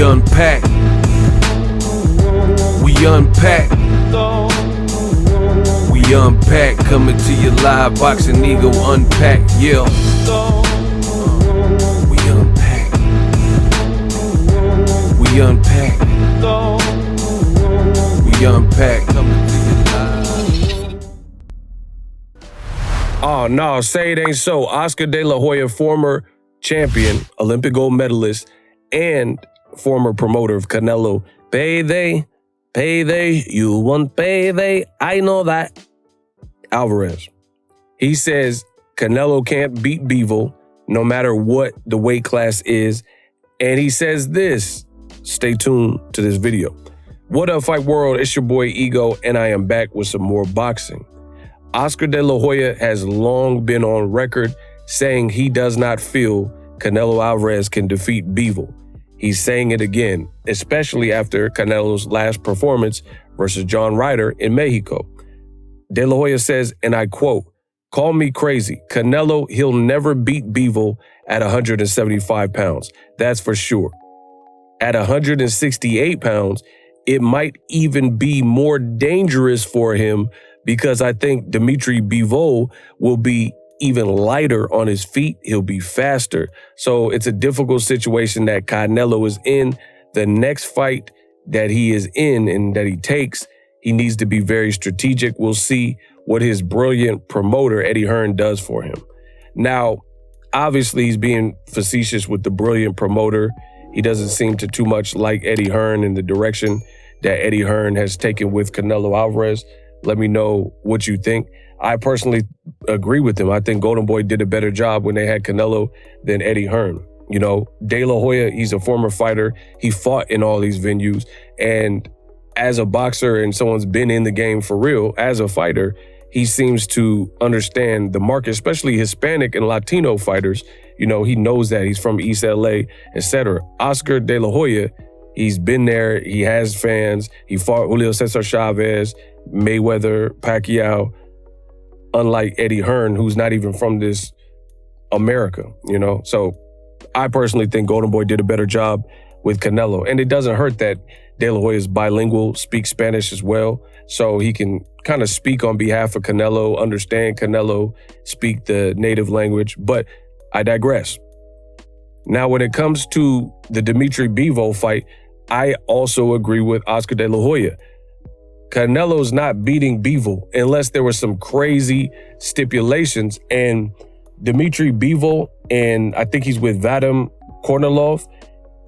unpack. We unpack. We unpack. Coming to you live, Boxingego unpack. Yeah. We unpack. We unpack. We unpack. Coming to you live. Oh no, say it ain't so. Oscar De La Hoya, former champion, Olympic gold medalist, and former promoter of Canelo. Payday, you want payday, I know that. Alvarez. He says Canelo can't beat Bivol no matter what the weight class is. And he says this. Stay tuned to this video. What up, Fight World? It's your boy Ego, and I am back with some more boxing. Oscar De La Hoya has long been on record saying he does not feel Canelo Alvarez can defeat Bivol. He's saying it again, especially after Canelo's last performance versus John Ryder in Mexico. De La Hoya says, and I quote, "Call me crazy. Canelo, he'll never beat Bivol at 175 pounds. That's for sure. At 168 pounds, it might even be more dangerous for him because I think Dmitry Bivol will be even lighter on his feet. He'll be faster. So it's a difficult situation that Canelo is in. The next fight that he is in and that he takes, he needs to be very strategic. We'll see what his brilliant promoter, Eddie Hearn, does for him." Now, obviously, he's being facetious with the brilliant promoter. He doesn't seem to too much like Eddie Hearn and the direction that Eddie Hearn has taken with Canelo Alvarez. Let me know what you think. I personally agree with him. I think Golden Boy did a better job when they had Canelo than Eddie Hearn. You know, De La Hoya, he's a former fighter. He fought in all these venues. And as a boxer and someone's been in the game for real, as a fighter, he seems to understand the market, especially Hispanic and Latino fighters. You know, he knows that. He's from East LA, etc. Oscar De La Hoya, he's been there. He has fans. He fought Julio Cesar Chavez, Mayweather, Pacquiao. Unlike Eddie Hearn, who's not even from this America, you know? So I personally think Golden Boy did a better job with Canelo. And it doesn't hurt that De La Hoya is bilingual, speaks Spanish as well. So he can kind of speak on behalf of Canelo, understand Canelo, speak the native language. But I digress. Now, when it comes to the Dmitry Bivol fight, I also agree with Oscar De La Hoya. Canelo's not beating Bivol unless there were some crazy stipulations. And Dmitry Bivol, and I think he's with Vadim Kornilov,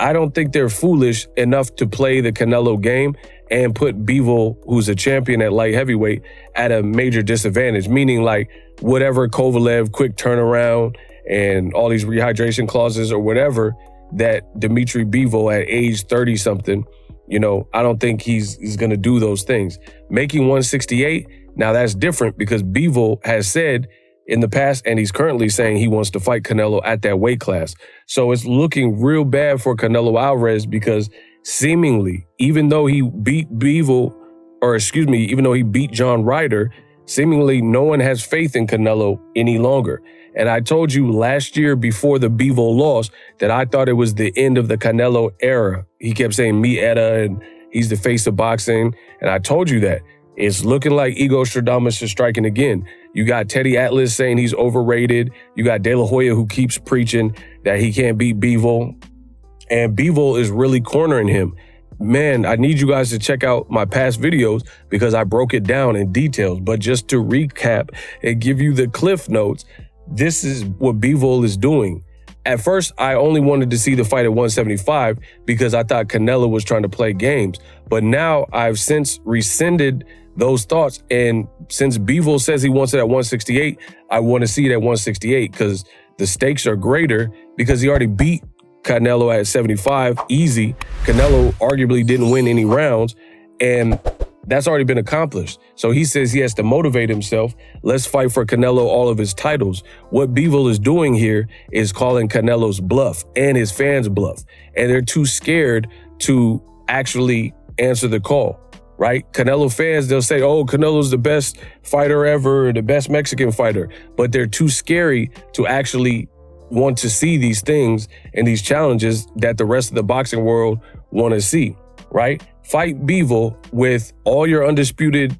I don't think they're foolish enough to play the Canelo game and put Bivol, who's a champion at light heavyweight, at a major disadvantage, meaning like whatever Kovalev quick turnaround and all these rehydration clauses or whatever that Dmitry Bivol at age 30-something, you know, I don't think he's going to do those things. Making 168, now that's different because Bivol has said in the past, and he's currently saying he wants to fight Canelo at that weight class. So it's looking real bad for Canelo Alvarez because seemingly, even though he beat even though he beat John Ryder, seemingly no one has faith in Canelo any longer. And I told you last year before the Bivol loss that I thought it was the end of the Canelo era. He kept saying me era and he's the face of boxing. And I told you that. It's looking like Ego Stradamus is striking again. You got Teddy Atlas saying he's overrated. You got De La Hoya who keeps preaching that he can't beat Bivol. And Bivol is really cornering him. Man, I need you guys to check out my past videos because I broke it down in details. But just to recap and give you the cliff notes, this is what Bivol is doing. At first, I only wanted to see the fight at 175 because I thought Canelo was trying to play games. But now I've since rescinded those thoughts. And since Bivol says he wants it at 168, I want to see it at 168 because the stakes are greater because he already beat Canelo at 75, easy. Canelo arguably didn't win any rounds. And that's already been accomplished. So he says he has to motivate himself. Let's fight for Canelo all of his titles. What Bivol is doing here is calling Canelo's bluff and his fans' bluff. And they're too scared to actually answer the call, right? Canelo fans, they'll say, oh, Canelo's the best fighter ever, the best Mexican fighter. But they're too scary to actually want to see these things and these challenges that the rest of the boxing world want to see, right? Fight Bivol with all your undisputed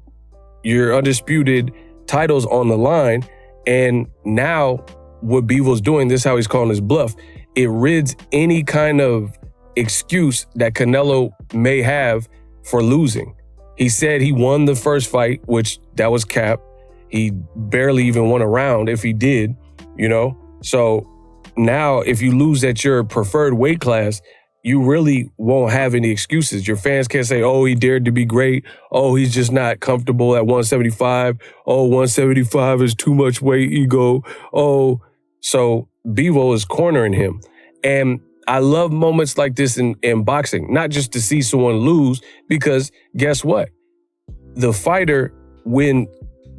titles on the line. And now what Bivol's doing, this is how he's calling his bluff. It rids any kind of excuse that Canelo may have for losing. He said he won the first fight, which that was cap. He barely even won a round if he did, you know? So now if you lose at your preferred weight class, you really won't have any excuses. Your fans can't say, oh, he dared to be great. Oh, he's just not comfortable at 175. Oh, 175 is too much weight, ego. Oh, so Bivol is cornering him. And I love moments like this in boxing, not just to see someone lose, because guess what? The fighter, when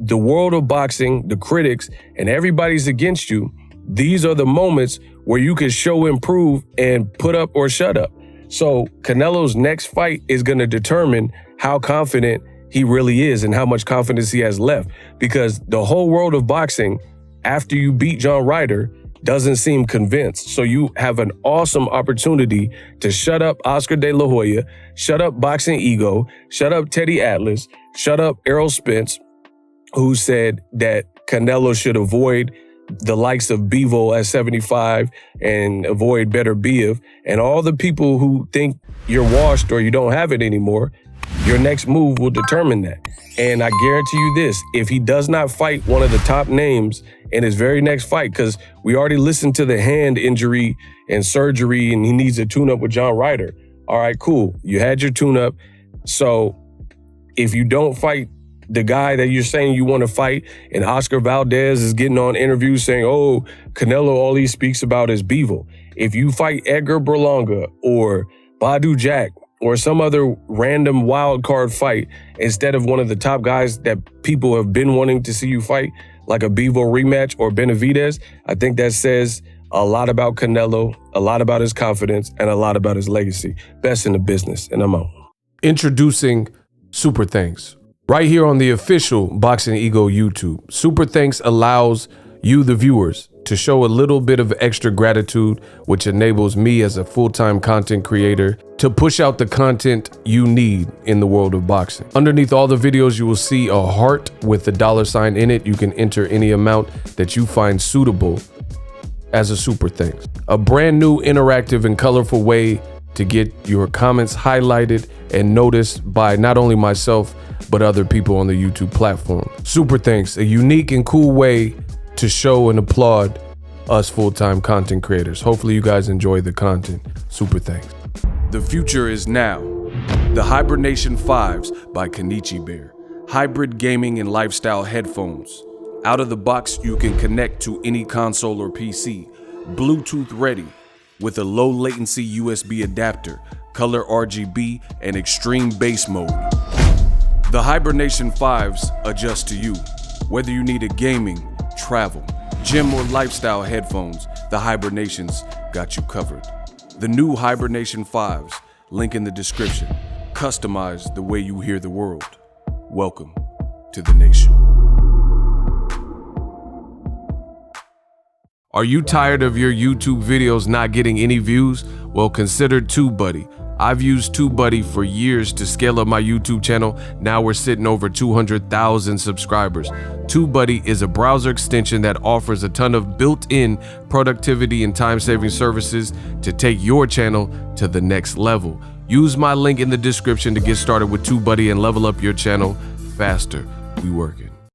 the world of boxing, the critics, and everybody's against you, these are the moments where you can show, improve, and put up or shut up. So Canelo's next fight is going to determine how confident he really is and how much confidence he has left. Because the whole world of boxing, after you beat John Ryder, doesn't seem convinced. So you have an awesome opportunity to shut up Oscar De La Hoya, shut up Boxingego, shut up Teddy Atlas, shut up Errol Spence, who said that Canelo should avoid the likes of Bivol at 75 and avoid Better Biv, and all the people who think you're washed or you don't have it anymore. Your next move will determine that. And I guarantee you this, if he does not fight one of the top names in his very next fight, because we already listened to the hand injury and surgery and he needs a tune-up with John Ryder. All right, cool. You had your tune-up. So if you don't fight the guy that you're saying you want to fight, and Oscar Valdez is getting on interviews saying, oh, Canelo, all he speaks about is Bivol. If you fight Edgar Berlanga or Badu Jack or some other random wild card fight instead of one of the top guys that people have been wanting to see you fight, like a Bivol rematch or Benavidez, I think that says a lot about Canelo, a lot about his confidence, and a lot about his legacy. Best in the business, and I'm out. Introducing Super Thanks. Right here on the official Boxingego YouTube. Super Thanks allows you, the viewers, to show a little bit of extra gratitude, which enables me as a full-time content creator to push out the content you need in the world of boxing. Underneath all the videos, you will see a heart with the $sign in it. You can enter any amount that you find suitable as a super thanks. A brand new interactive and colorful way to get your comments highlighted and noticed by not only myself, but other people on the YouTube platform. Super thanks, a unique and cool way to show and applaud us full-time content creators. Hopefully you guys enjoy the content. Super thanks. The future is now. The Hibernation 5s by Kenichi Bear. Hybrid gaming and lifestyle headphones. Out of the box, you can connect to any console or PC. Bluetooth ready with a low latency USB adapter, color RGB, and extreme bass mode. The Hibernation 5s adjust to you. Whether you need a gaming, travel, gym, or lifestyle headphones, the Hibernations got you covered. The new Hibernation 5s, link in the description. Customize the way you hear the world. Welcome to the nation. Are you tired of your YouTube videos not getting any views? Well, consider TubeBuddy. I've used TubeBuddy for years to scale up my YouTube channel. Now we're sitting over 200,000 subscribers. TubeBuddy is a browser extension that offers a ton of built-in productivity and time-saving services to take your channel to the next level. Use my link in the description to get started with TubeBuddy and level up your channel faster. We working.